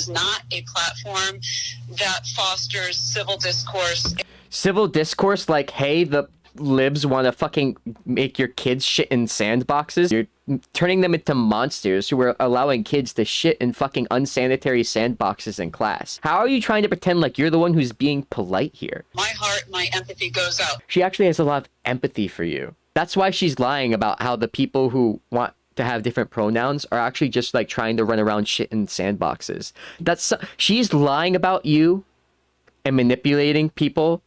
is not a platform that fosters civil discourse. Civil discourse like, hey, the libs want to fucking make your kids shit in sandboxes. You're turning them into monsters who are allowing kids to shit in fucking unsanitary sandboxes in class. How are you trying to pretend like you're the one who's being polite here? My heart, my empathy goes out. She actually has a lot of empathy for you. That's why she's lying about how the people who want to have different pronouns are actually just like trying to run around shit in sandboxes. She's lying about you and manipulating people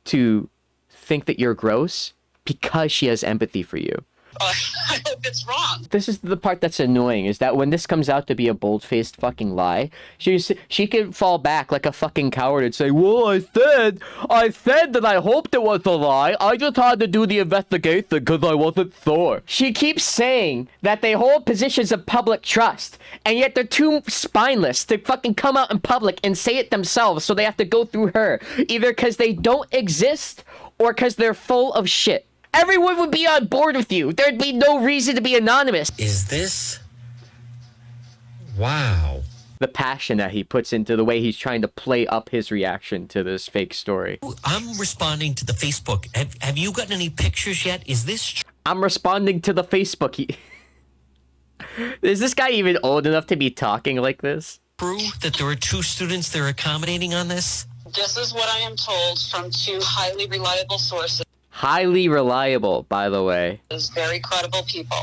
to think that you're gross because she has empathy for you. I hope it's wrong. This is the part that's annoying, is that when this comes out to be a bold-faced fucking lie, she can fall back like a fucking coward and say, well, I said that I hoped it was a lie. I just had to do the investigation because I wasn't sure. She keeps saying that they hold positions of public trust, and yet they're too spineless to fucking come out in public and say it themselves, so they have to go through her, either because they don't exist or because they're full of shit. Everyone would be on board with you. There'd be no reason to be anonymous. Is this... Wow. The passion that he puts into the way he's trying to play up his reaction to this fake story. I'm responding to the Facebook. Have you gotten any pictures yet? Is this true? I'm responding to the Facebook. Is this guy even old enough to be talking like this? True that there are 2 students they're accommodating on this? This is what I am told from 2 highly reliable sources. Highly reliable, by the way. Very credible people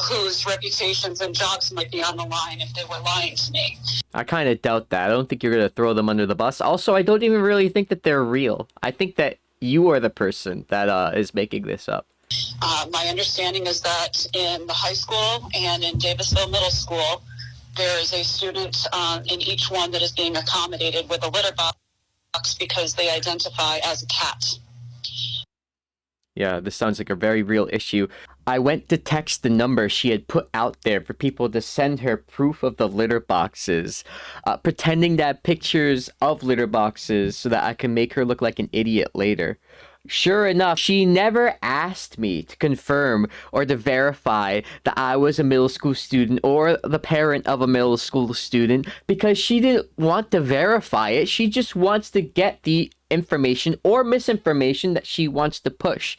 whose reputations and jobs might be on the line if they were lying to me. I kind of doubt that. I don't think you're going to throw them under the bus. Also, I don't even really think that they're real. I think that you are the person that is making this up. My understanding is that in the high school and in Davisville Middle School, there is a student in each one that is being accommodated with a litter box because they identify as a cat. Yeah, this sounds like a very real issue. I went to text the number she had put out there for people to send her proof of the litter boxes, pretending to have pictures of litter boxes so that I can make her look like an idiot later. Sure enough, she never asked me to confirm or to verify that I was a middle school student or the parent of a middle school student because she didn't want to verify it. She just wants to get the information or misinformation that she wants to push.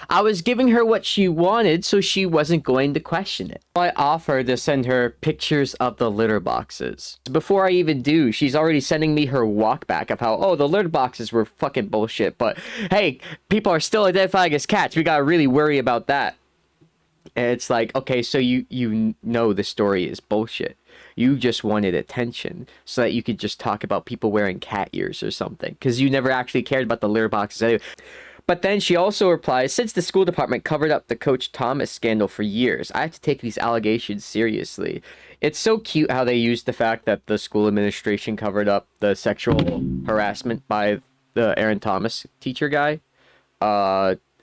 I was giving her what she wanted, so she wasn't going to question it. I offered to send her pictures of the litter boxes. Before I even do, she's already sending me her walk back of how, oh, the litter boxes were fucking bullshit, but hey, people are still identifying as cats. We gotta really worry about that. And it's like, okay, so you know the story is bullshit. You just wanted attention so that you could just talk about people wearing cat ears or something, because you never actually cared about the litter boxes anyway. But then she also replies, since the school department covered up the Coach Thomas scandal for years, I have to take these allegations seriously. It's so cute how they used the fact that the school administration covered up the sexual harassment by the Aaron Thomas teacher guy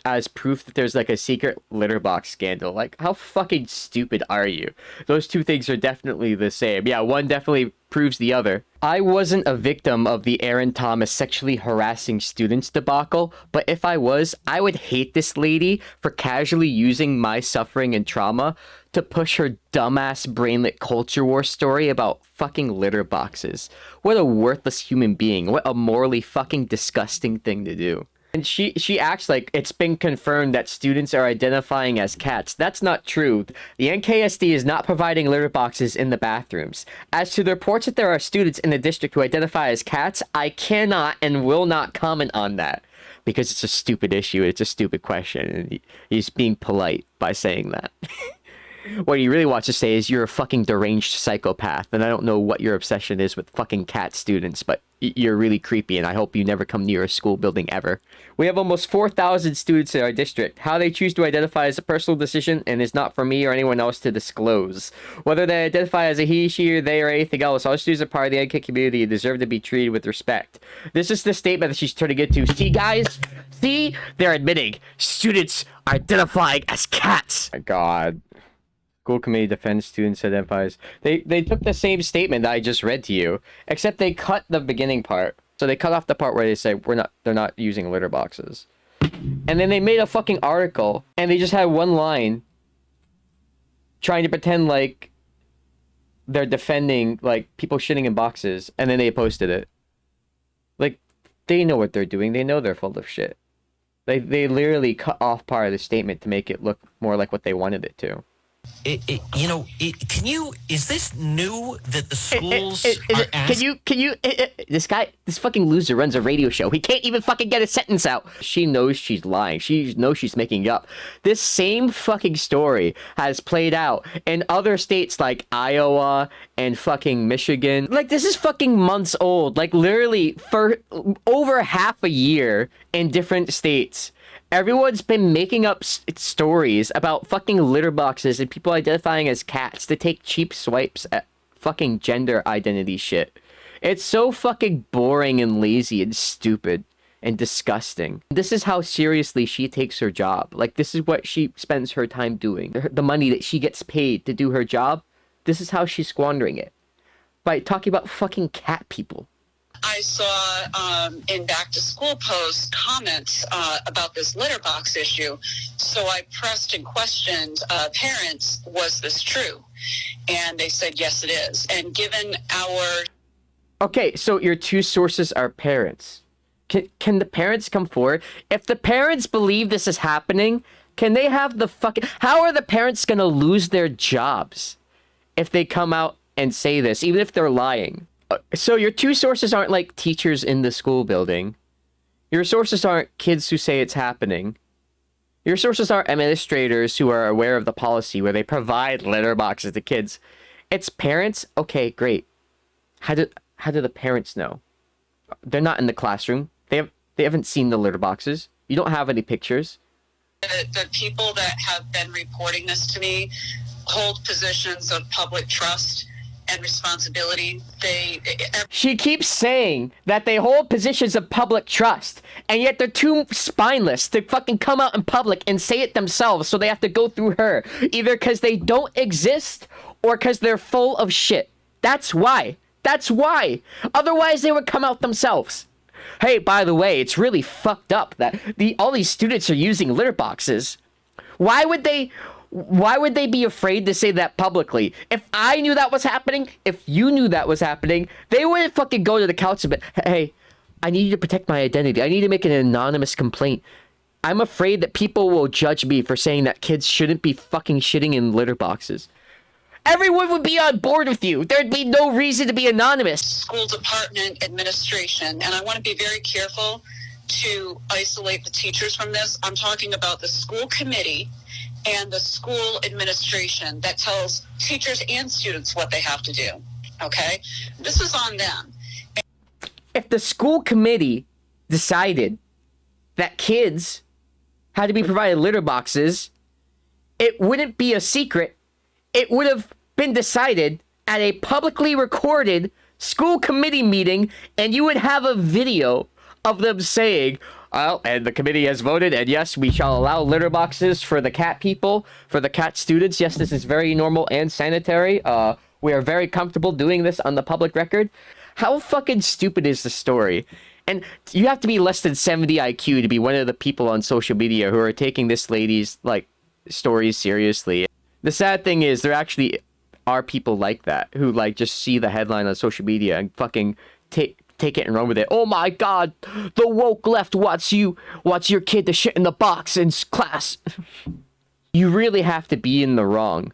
as proof that there's like a secret litter box scandal. Like, how fucking stupid are you? Those two things are definitely the same. Yeah, one definitely proves the other. I wasn't a victim of the Aaron Thomas sexually harassing students debacle, but if I was, I would hate this lady for casually using my suffering and trauma to push her dumbass brainlet culture war story about fucking litter boxes. What a worthless human being. What a morally fucking disgusting thing to do. And she acts like it's been confirmed that students are identifying as cats. That's not true. The NKSD is not providing litter boxes in the bathrooms. As to the reports that there are students in the district who identify as cats, I cannot and will not comment on that. Because it's a stupid issue. It's a stupid question. And he's being polite by saying that. What he really wants to say is you're a fucking deranged psychopath, and I don't know what your obsession is with fucking cat students, but you're really creepy, and I hope you never come near a school building ever. We have almost 4,000 students in our district. How they choose to identify is a personal decision and is not for me or anyone else to disclose. Whether they identify as a he, she, or they, or anything else, all students are part of the NK community and deserve to be treated with respect. This is the statement that she's turning into. See, guys? See? They're admitting students are identifying as cats. Oh my God. School committee defends students identifies. They took the same statement that I just read to you, except they cut the beginning part. So they cut off the part where they say they're not using litter boxes. And then they made a fucking article and they just had one line trying to pretend like they're defending like people shitting in boxes, and then they posted it. Like, they know what they're doing. They know they're full of shit. They literally cut off part of the statement to make it look more like what they wanted it to. Is this new that the schools are this fucking loser runs a radio show. He can't even fucking get a sentence out. She knows she's lying. She knows she's making it up. This same fucking story has played out in other states like Iowa and fucking Michigan. Like, this is fucking months old. Like, literally for over half a year in different states. Everyone's been making up stories about fucking litter boxes and people identifying as cats to take cheap swipes at fucking gender identity shit. It's so fucking boring and lazy and stupid and disgusting. This is how seriously she takes her job. Like, this is what she spends her time doing. The money that she gets paid to do her job, this is how she's squandering it. By talking about fucking cat people. I saw in back to school posts comments about this litter box issue. So I pressed and questioned parents, was this true? And they said, yes, it is. And given our... Okay, so your two sources are parents. Can the parents come forward? If the parents believe this is happening, can they have the fucking... How are the parents going to lose their jobs if they come out and say this, even if they're lying? So your two sources aren't like teachers in the school building. Your sources aren't kids who say it's happening. Your sources aren't administrators who are aware of the policy where they provide litter boxes to kids. It's parents? Okay, great. How do the parents know? They're not in the classroom. They haven't seen the litter boxes. You don't have any pictures. The people that have been reporting this to me hold positions of public trust and responsibility. She keeps saying that they hold positions of public trust, and yet they're too spineless to fucking come out in public and say it themselves, so they have to go through her, either because they don't exist or because they're full of shit. That's why. Otherwise they would come out themselves. Hey, by the way, it's really fucked up that all these students are using litter boxes. Why would they be afraid to say that publicly? If I knew that was happening, if you knew that was happening, they wouldn't fucking go to the council. But hey, I need you to protect my identity. I need to make an anonymous complaint. I'm afraid that people will judge me for saying that kids shouldn't be fucking shitting in litter boxes. Everyone would be on board with you. There'd be no reason to be anonymous. School department administration, and I want to be very careful to isolate the teachers from this. I'm talking about the school committee and the school administration that tells teachers and students what they have to do, okay? This is on them. If the school committee decided that kids had to be provided litter boxes, it wouldn't be a secret. It would have been decided at a publicly recorded school committee meeting, and you would have a video of them saying, well, and the committee has voted, and yes, we shall allow litter boxes for the cat people, for the cat students. Yes, this is very normal and sanitary. We are very comfortable doing this on the public record. How fucking stupid is the story? And you have to be less than 70 IQ to be one of the people on social media who are taking this lady's, like, stories seriously. The sad thing is there actually are people like that who, like, just see the headline on social media and fucking take it and run with it. Oh my god, the woke left wants your kid to shit in the box in class. You really have to be in the wrong.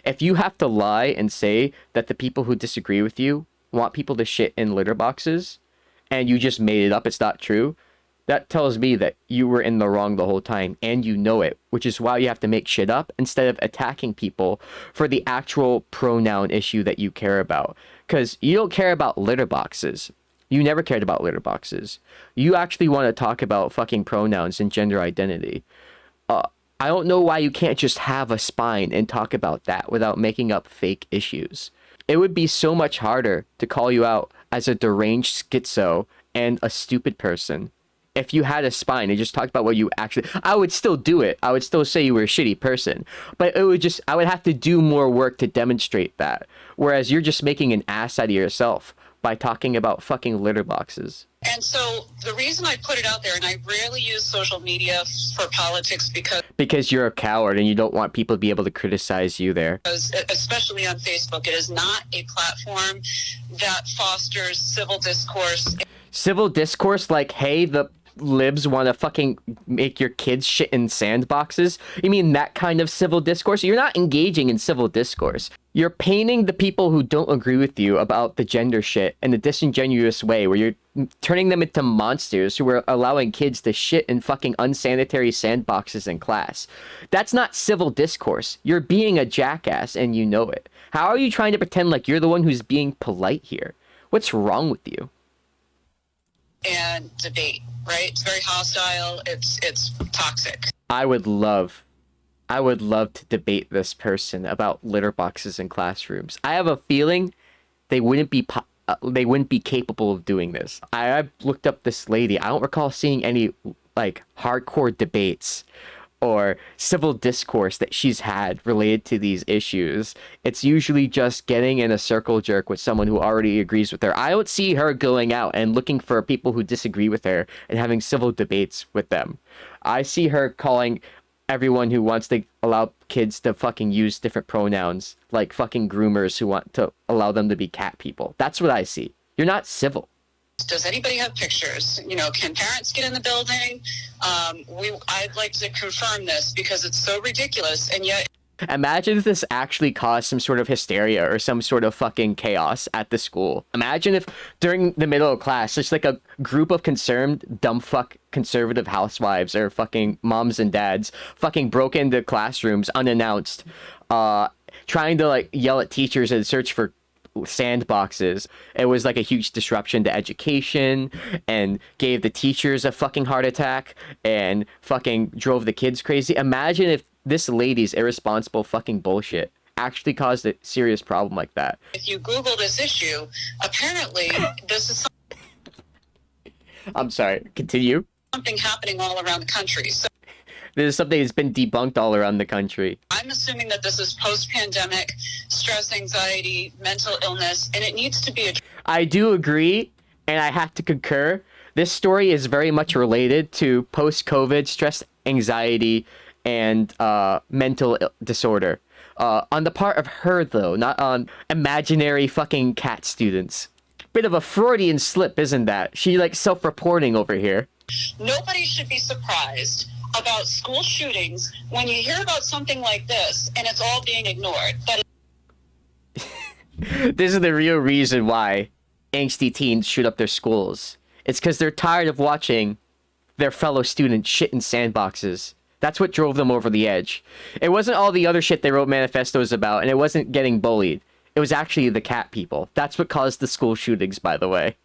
If you have to lie and say that the people who disagree with you want people to shit in litter boxes and you just made it up, it's not true, that tells me that you were in the wrong the whole time and you know it, which is why you have to make shit up instead of attacking people for the actual pronoun issue that you care about. Because you don't care about litter boxes. You never cared about litter boxes. You actually want to talk about fucking pronouns and gender identity. I don't know why you can't just have a spine and talk about that without making up fake issues. It would be so much harder to call you out as a deranged schizo and a stupid person if you had a spine and just talked about what you actually... I would still do it. I would still say you were a shitty person. But I would have to do more work to demonstrate that. Whereas you're just making an ass out of yourself by talking about fucking litter boxes. And so the reason I put it out there, and I rarely use social media for politics because you're a coward and you don't want people to be able to criticize you there. Especially on Facebook, it is not a platform that fosters civil discourse. Civil discourse like, hey, the libs want to fucking make your kids shit in sandboxes? You mean that kind of civil discourse? You're not engaging in civil discourse. You're painting the people who don't agree with you about the gender shit in a disingenuous way where you're turning them into monsters who are allowing kids to shit in fucking unsanitary sandboxes in class. That's not civil discourse. You're being a jackass and you know it. How are you trying to pretend like you're the one who's being polite here? What's wrong with you? And debate, right? It's very hostile. It's toxic. I would love to debate this person about litter boxes in classrooms. I have a feeling they wouldn't be capable of doing this. I looked up this lady. I don't recall seeing any like hardcore debates or civil discourse that she's had related to these issues. It's usually just getting in a circle jerk with someone who already agrees with her. I don't see her going out and looking for people who disagree with her and having civil debates with them. I see her calling everyone who wants to allow kids to fucking use different pronouns, like fucking groomers who want to allow them to be cat people. That's what I see. You're not civil. Does anybody have pictures? You know, can parents get in the building? I'd like to confirm this because it's so ridiculous, and yet... Imagine if this actually caused some sort of hysteria or some sort of fucking chaos at the school. Imagine if during the middle of class, just like a group of concerned dumb fuck conservative housewives or fucking moms and dads fucking broke into classrooms unannounced, trying to like yell at teachers and search for sandboxes. It was like a huge disruption to education and gave the teachers a fucking heart attack and fucking drove the kids crazy. Imagine if this lady's irresponsible fucking bullshit actually caused a serious problem like that. If you Google this issue, apparently this is I'm sorry, continue. Something happening all around the country. So this is something that's been debunked all around the country. I'm assuming that this is post-pandemic stress, anxiety, mental illness, and it needs to be I do agree, and I have to concur. This story is very much related to post-COVID stress, anxiety, and mental disorder. On the part of her, though, not on imaginary fucking cat students. Bit of a Freudian slip, isn't that? She like self-reporting over here. Nobody should be surprised about school shootings when you hear about something like this and it's all being ignored. This is the real reason why angsty teens shoot up their schools. It's because they're tired of watching their fellow students shit in sandboxes. That's what drove them over the edge. It wasn't all the other shit they wrote manifestos about, and it wasn't getting bullied. It was actually the cat people. That's what caused the school shootings, by the way.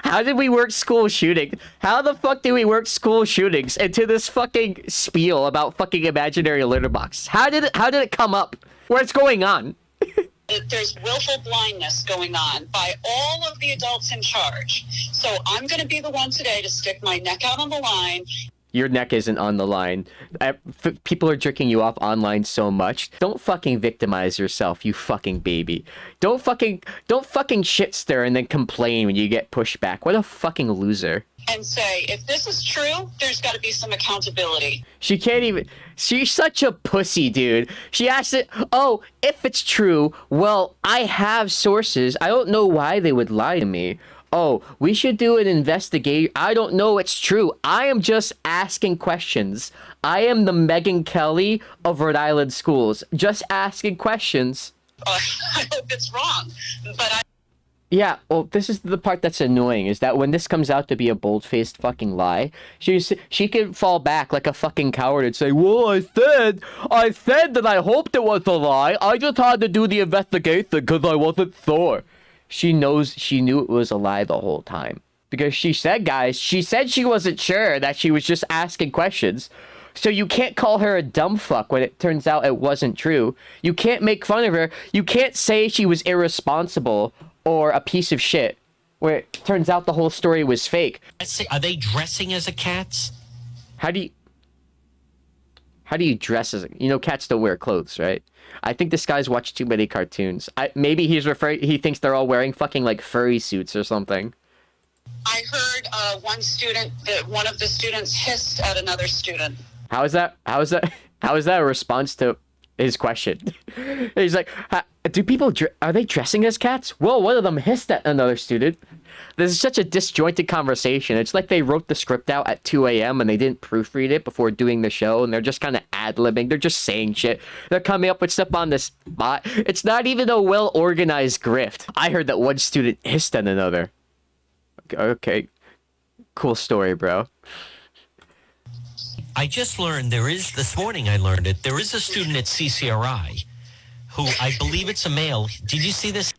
How did we work school shooting? How the fuck did we work school shootings into this fucking spiel about fucking imaginary litter box? How did it come up? What's going on? There's willful blindness going on by all of the adults in charge. So I'm going to be the one today to stick my neck out on the line. Your neck isn't on the line. People are jerking you off online so much. Don't fucking victimize yourself, you fucking baby. Don't fucking shit stir and then complain when you get pushed back. What a fucking loser. And say, if this is true, there's got to be some accountability. She can't even... She's such a pussy, dude. She asked it, oh, if it's true, well, I have sources. I don't know why they would lie to me. Oh, we should do an investigation. I don't know it's true. I am just asking questions. I am the Megyn Kelly of Rhode Island schools. Just asking questions. I hope it's wrong, but Yeah, well, this is the part that's annoying, is that when this comes out to be a bold-faced fucking lie, she can fall back like a fucking coward and say, well, I said that I hoped it was a lie. I just had to do the investigation because I wasn't sure. She knew it was a lie the whole time. Because she said she wasn't sure, that she was just asking questions. So you can't call her a dumb fuck when it turns out it wasn't true. You can't make fun of her. You can't say she was irresponsible or a piece of shit, where it turns out the whole story was fake. Are they dressing as a cat? How do you... How do you dress as cats don't wear clothes, right? I think this guy's watched too many cartoons. Maybe he thinks they're all wearing fucking like furry suits or something. I heard one of the students hissed at another student. How is that a response to his question? He's like, do people are they dressing as cats? Whoa, one of them hissed at another student. This is such a disjointed conversation. It's like they wrote the script out at 2 a.m. and they didn't proofread it before doing the show, and they're just kind of ad-libbing. They're just saying shit. They're coming up with stuff on the spot. It's not even a well-organized grift. I heard that one student hissed at another. Okay. Cool story, bro. I just learned this morning I learned it, there is a student at CCRI who I believe it's a male. Did you see this?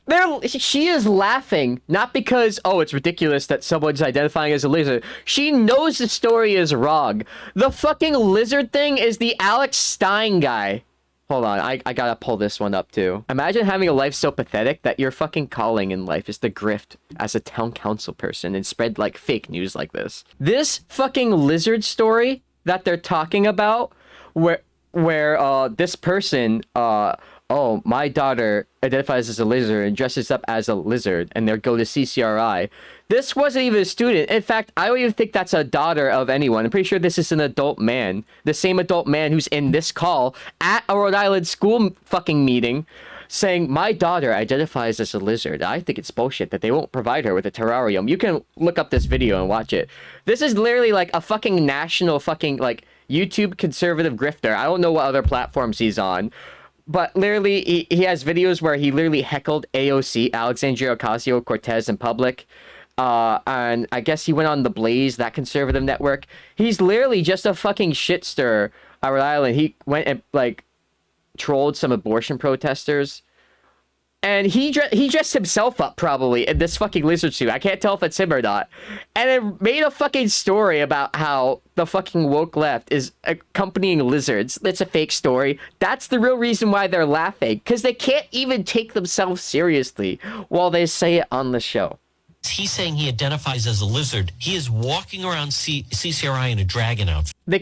She is laughing, not because, oh, it's ridiculous that someone's identifying as a lizard. She knows the story is wrong. The fucking lizard thing is the Alex Stein guy. Hold on, I gotta pull this one up too. Imagine having a life so pathetic that your fucking calling in life is to grift as a town council person and spread like fake news like this. This fucking lizard story that they're talking about, where this person, oh, my daughter identifies as a lizard and dresses up as a lizard, and they go to CCRI. This wasn't even a student. In fact, I don't even think that's a daughter of anyone. I'm pretty sure this is an adult man. The same adult man who's in this call at a Rhode Island school fucking meeting saying, my daughter identifies as a lizard. I think it's bullshit that they won't provide her with a terrarium. You can look up this video and watch it. This is literally like a fucking national fucking like YouTube conservative grifter. I don't know what other platforms he's on. But literally, he has videos where he literally heckled AOC, Alexandria Ocasio-Cortez, in public. And I guess he went on The Blaze, that conservative network. He's literally just a fucking shitster at Rhode Island. He went and, like, trolled some abortion protesters. And he dressed himself up, probably, in this fucking lizard suit. I can't tell if it's him or not. And it made a fucking story about how the fucking woke left is accompanying lizards. It's a fake story. That's the real reason why they're laughing. Because they can't even take themselves seriously while they say it on the show. He's saying he identifies as a lizard. He is walking around CCRI in a dragon outfit. They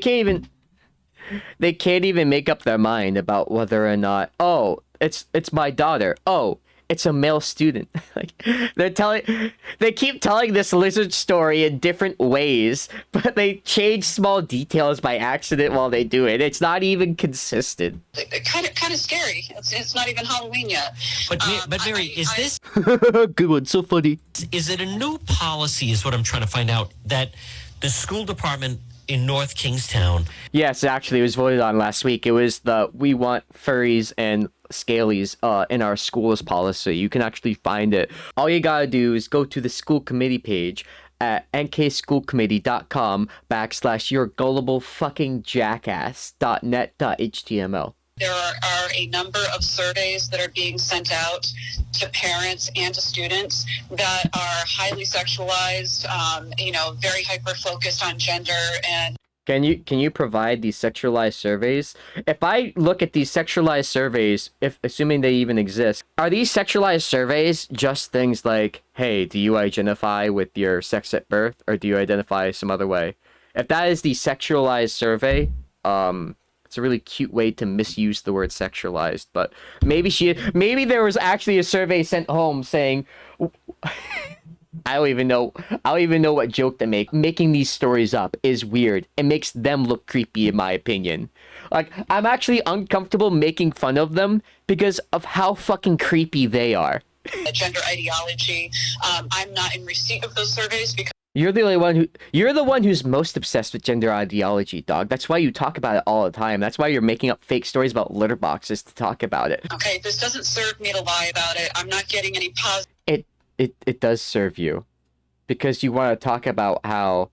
can't even make up their mind about whether or not, oh, it's my daughter. Oh, it's a male student. Like they keep telling this lizard story in different ways, but they change small details by accident while they do it. It's not even consistent. Kind of scary. It's not even Halloween yet. But Mary, is this good one? So funny. Is it a new policy? Is what I'm trying to find out, that the school department in North Kingstown. Yes, actually, it was voted on last week. It was the we want furries and scalies in our schools policy. You can actually find it. All you gotta do is go to the school committee page at nkschoolcommittee.com/yourgulliblefuckingjackass.net.html. There are a number of surveys that are being sent out to parents and to students that are highly sexualized, very hyper-focused on gender. And Can you provide these sexualized surveys? If I look at these sexualized surveys, assuming they even exist, are these sexualized surveys just things like, hey, do you identify with your sex at birth, or do you identify some other way? If that is the sexualized survey, it's a really cute way to misuse the word sexualized, but maybe there was actually a survey sent home saying, I don't even know what joke to make. Making these stories up is weird. It makes them look creepy, in my opinion. Like, I'm actually uncomfortable making fun of them because of how fucking creepy they are. Gender ideology. I'm not in receipt of those surveys because You're the one who's most obsessed with gender ideology, dog. That's why you talk about it all the time. That's why you're making up fake stories about litter boxes to talk about it. Okay, this doesn't serve me to lie about it. I'm not getting any positive. It does serve you, because you want to talk about how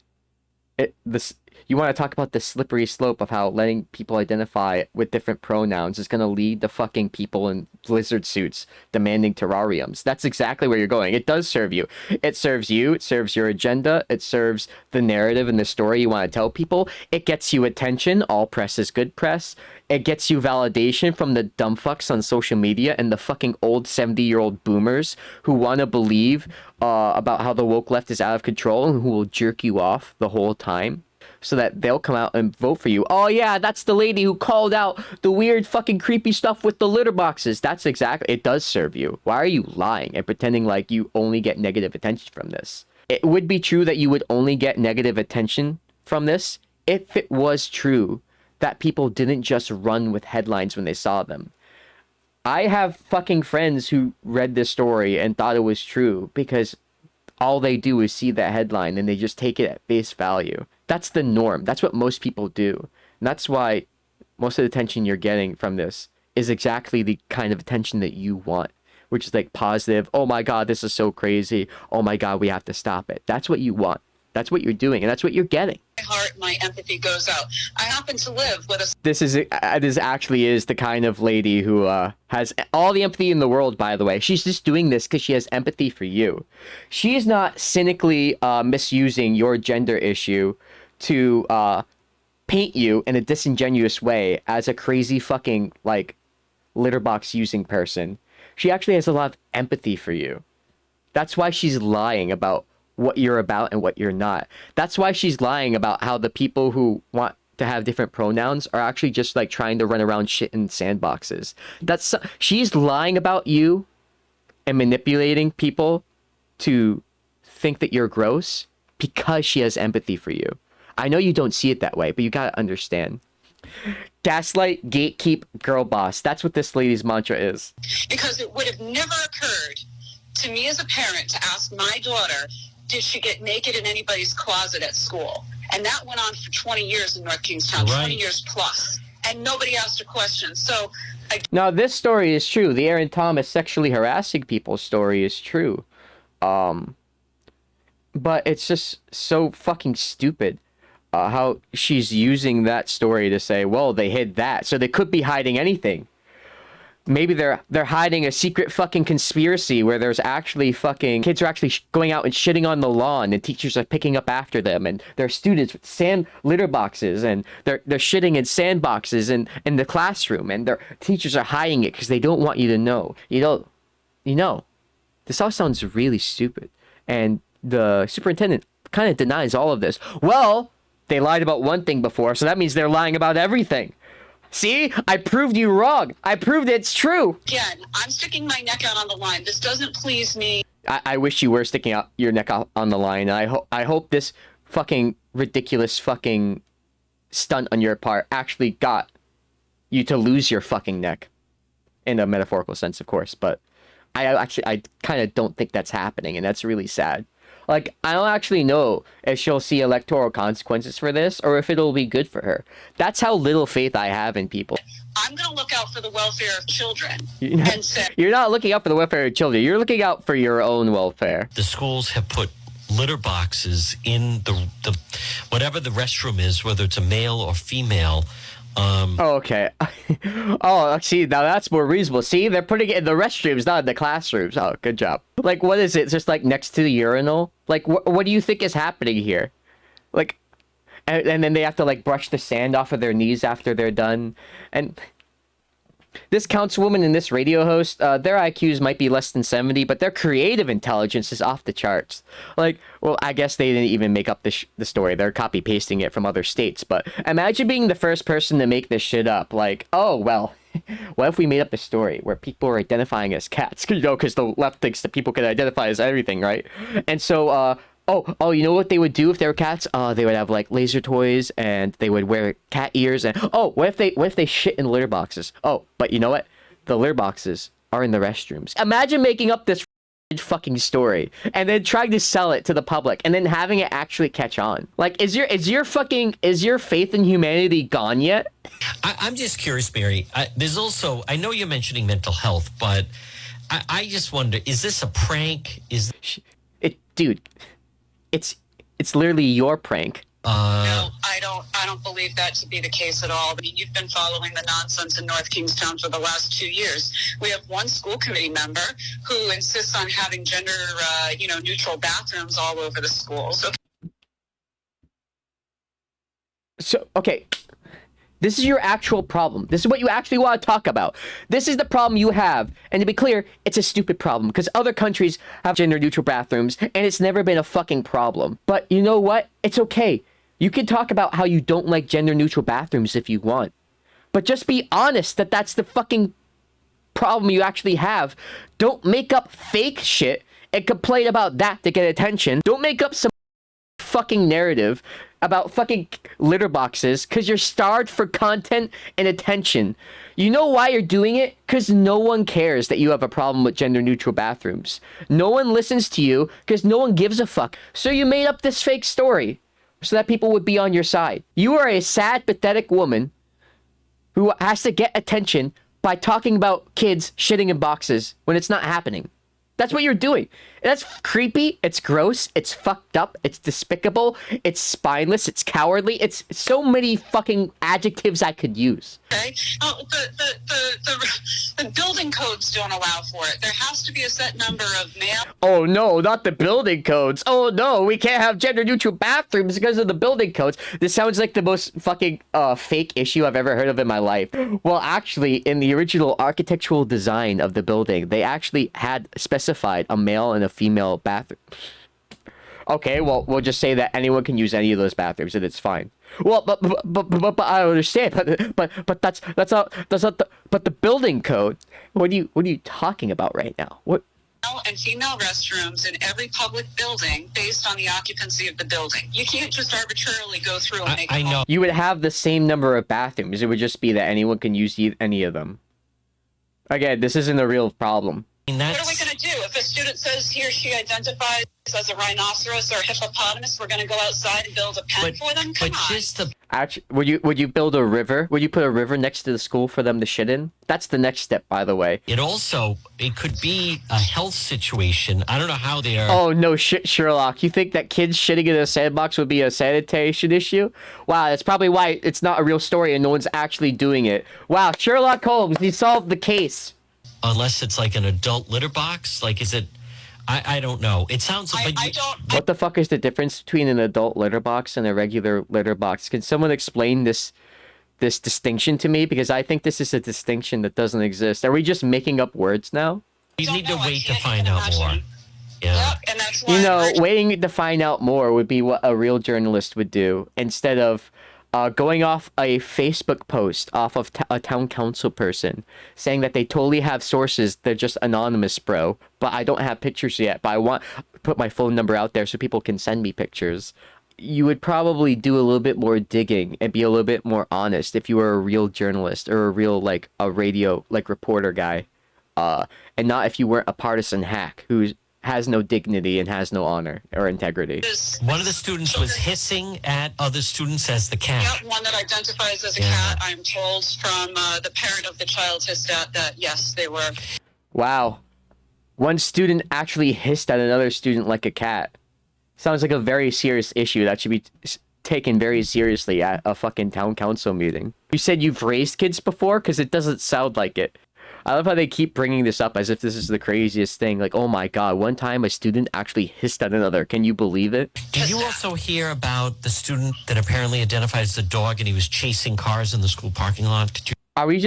you want to talk about the slippery slope of how letting people identify with different pronouns is going to lead to fucking people in lizard suits demanding terrariums. That's exactly where you're going. It does serve you. It serves you. It serves your agenda. It serves the narrative and the story you want to tell people. It gets you attention. All press is good press. It gets you validation from the dumb fucks on social media and the fucking old 70-year-old boomers who want to believe about how the woke left is out of control and who will jerk you off the whole time. so that they'll come out and vote for you. Oh yeah, that's the lady who called out the weird fucking creepy stuff with the litter boxes. That's exactly, it does serve you. Why are you lying and pretending like you only get negative attention from this? It would be true that you would only get negative attention from this if it was true that people didn't just run with headlines when they saw them. I have fucking friends who read this story and thought it was true because all they do is see that headline and they just take it at face value. That's the norm. That's what most people do. And that's why most of the attention you're getting from this is exactly the kind of attention that you want, which is like positive. Oh my God, this is so crazy. Oh my God, we have to stop it. That's what you want. That's what you're doing, and that's what you're getting. My heart, my empathy goes out. I happen to live with a... This actually is the kind of lady who has all the empathy in the world, by the way. She's just doing this because she has empathy for you. She's not cynically misusing your gender issue to paint you in a disingenuous way as a crazy fucking, like, litter box using person. She actually has a lot of empathy for you. That's why she's lying about what you're about and what you're not. That's why she's lying about how the people who want to have different pronouns are actually just like trying to run around shit in sandboxes. She's lying about you and manipulating people to think that you're gross because she has empathy for you. I know you don't see it that way, but you gotta understand. Gaslight, gatekeep, girl boss. That's what this lady's mantra is. Because it would have never occurred to me as a parent to ask my daughter, did she get naked in anybody's closet at school? And that went on for 20 years in North Kingstown, Right. 20 years plus. And nobody asked a question. So, Now, this story is true. The Aaron Thomas sexually harassing people story is true. But it's just so fucking stupid how she's using that story to say, well, they hid that. So they could be hiding anything. Maybe they're hiding a secret fucking conspiracy where there's actually fucking kids are actually going out and shitting on the lawn and teachers are picking up after them, and there are students with sand litter boxes and they're shitting in sandboxes in the classroom, and their teachers are hiding it because they don't want you to know. You know, this all sounds really stupid, and the superintendent kind of denies all of this. Well, they lied about one thing before, so that means they're lying about everything. See, I proved you wrong. I proved it's true. again, I'm sticking my neck out on the line. This doesn't please me. I wish you were sticking out your neck out on the line. I hope this fucking ridiculous fucking stunt on your part actually got you to lose your fucking neck. In a metaphorical sense, of course, but I kind of don't think that's happening, and that's really sad. Like, I don't actually know if she'll see electoral consequences for this or if it'll be good for her. That's how little faith I have in people. I'm going to look out for the welfare of children You're and say, not looking out for the welfare of children. You're looking out for your own welfare. The schools have put litter boxes in the whatever the restroom is, whether it's a male or female. Oh, okay. Oh, see, now that's more reasonable. See, they're putting it in the restrooms, not in the classrooms. Oh, good job. Like, what is it? Just like next to the urinal? Like, what do you think is happening here? Like, and then they have to like brush the sand off of their knees after they're done. And this councilwoman and this radio host, their IQs might be less than 70, but their creative intelligence is off the charts. Like, well, I guess they didn't even make up the story. They're copy pasting it from other states. But imagine being the first person to make this shit up. Like, oh, well, what if we made up a story where people are identifying as cats? You know, because the left thinks that people can identify as everything, right? And so, Oh, you know what they would do if they were cats? They would have like laser toys and they would wear cat ears, and what if they shit in litter boxes? Oh, but you know what? The litter boxes are in the restrooms. Imagine making up this fucking story and then trying to sell it to the public and then having it actually catch on. Like, is your faith in humanity gone yet? I'm just curious, Mary. There's also, I know you're mentioning mental health, but I just wonder, is this a prank? Dude, it's literally your prank. no, I don't believe that to be the case at all. I mean, you've been following the nonsense in North Kingstown for the last 2 years. We have one school committee member who insists on having gender, neutral bathrooms all over the schools. So, okay, this is your actual problem. This is what you actually want to talk about. This is the problem you have. And to be clear, it's a stupid problem because other countries have gender neutral bathrooms and it's never been a fucking problem. But you know what? It's okay. You can talk about how you don't like gender neutral bathrooms if you want, but just be honest that that's the fucking problem you actually have. Don't make up fake shit and complain about that to get attention. Don't make up some fucking narrative about fucking litter boxes because you're starved for content and attention. You know why you're doing it? Because no one cares that you have a problem with gender neutral bathrooms. No one listens to you because no one gives a fuck. So you made up this fake story so that people would be on your side. You are a sad, pathetic woman who has to get attention by talking about kids shitting in boxes when it's not happening. That's what you're doing. That's creepy. It's gross. It's fucked up. It's despicable. It's spineless. It's cowardly. It's so many fucking adjectives I could use. Okay. Oh, the building codes don't allow for it. There has to be a set number of male. Oh no, not the building codes. Oh no, we can't have gender neutral bathrooms because of the building codes. This sounds like the most fucking fake issue I've ever heard of in my life. Well, actually, in the original architectural design of the building, they actually had specified a male and a female bathroom. Okay, well, we'll just say that anyone can use any of those bathrooms and it's fine. Well, but I understand. But that's not but the building code. What are you talking about right now? What? Male and female restrooms in every public building based on the occupancy of the building. You can't just arbitrarily go through and make. I know. You would have the same number of bathrooms. It would just be that anyone can use any of them. Again, this isn't a real problem. What are we going to do? If a student says he or she identifies as a rhinoceros or a hippopotamus, we're going to go outside and build a pen for them? Come on. Just the Actually, would you build a river? Would you put a river next to the school for them to shit in? That's the next step, by the way. it could be a health situation. I don't know how they are. Oh no shit, Sherlock. You think that kids shitting in a sandbox would be a sanitation issue? Wow, that's probably why it's not a real story and no one's actually doing it. Wow, Sherlock Holmes, he solved the case. Unless it's like an adult litter box. Like, is it? I don't know. It sounds like. What the fuck is the difference between an adult litter box and a regular litter box? Can someone explain this distinction to me? Because I think this is a distinction that doesn't exist. Are we just making up words now? You need to wait to find out more. Yeah. Yep, and that's why You know, waiting to find out more would be what a real journalist would do instead of going off a Facebook post off of a town council person saying that they totally have sources. They're just anonymous, bro. But I don't have pictures yet. But I want to put my phone number out there so people can send me pictures. You would probably do a little bit more digging and be a little bit more honest if you were a real journalist or a real, like, a radio, like, reporter guy. And not if you weren't a partisan hack who has no dignity and has no honor or integrity. One of the students was hissing at other students as the cat. Yep, one that identifies as a cat. I'm told from the parent of the child hissed at that, yes, they were. Wow. One student actually hissed at another student like a cat. Sounds like a very serious issue that should be taken very seriously at a fucking town council meeting. You said you've raised kids before? Because it doesn't sound like it. I love how they keep bringing this up as if this is the craziest thing. Like, oh my god, one time a student actually hissed at another. Can you believe it? Did you also hear about the student that apparently identifies the dog and he was chasing cars in the school parking lot? Did you Are we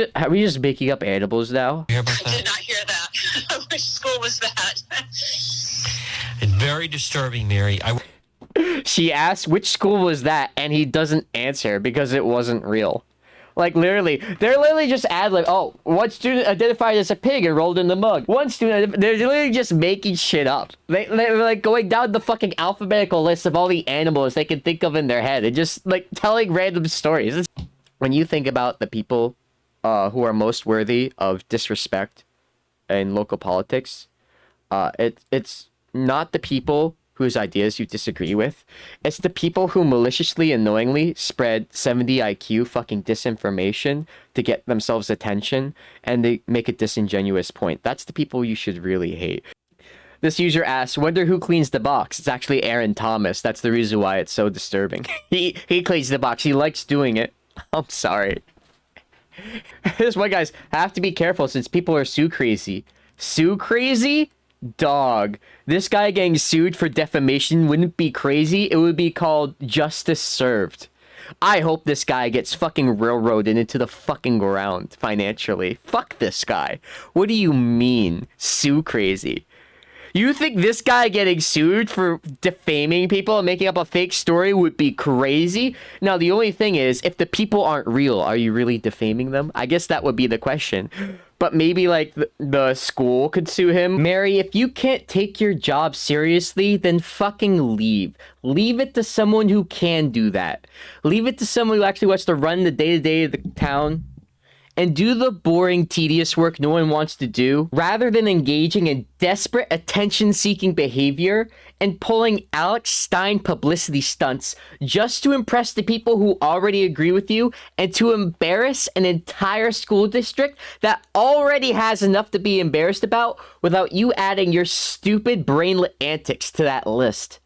just making up animals now? hear about I that? did not hear that. Which school was that? It's very disturbing, Mary. She asked which school was that, and he doesn't answer because it wasn't real. Like, literally, they're literally just ad-lib. Oh, one student identified as a pig and rolled in the mug. One student, they're literally just making shit up. They're like going down the fucking alphabetical list of all the animals they can think of in their head and just like telling random stories. When you think about the people who are most worthy of disrespect in local politics, it's not the people whose ideas you disagree with. It's the people who maliciously and knowingly spread 70 IQ fucking disinformation to get themselves attention and they make a disingenuous point. That's the people you should really hate. This user asks, wonder who cleans the box? It's actually Aaron Thomas. That's the reason why it's so disturbing. He cleans the box. He likes doing it. I'm sorry. This one, guys, have to be careful since people are sue crazy. Sue crazy? Dog. This guy getting sued for defamation wouldn't be crazy. It would be called justice served. I hope this guy gets fucking railroaded into the fucking ground financially. Fuck this guy. What do you mean? Sue crazy. You think this guy getting sued for defaming people and making up a fake story would be crazy? Now, the only thing is, if the people aren't real, are you really defaming them? I guess that would be the question. But maybe, like, the school could sue him. Mary, if you can't take your job seriously, then fucking leave. Leave it to someone who can do that. Leave it to someone who actually wants to run the day-to-day of the town and do the boring, tedious work no one wants to do, rather than engaging in desperate attention-seeking behavior and pulling Alex Stein publicity stunts just to impress the people who already agree with you and to embarrass an entire school district that already has enough to be embarrassed about without you adding your stupid brainlet antics to that list.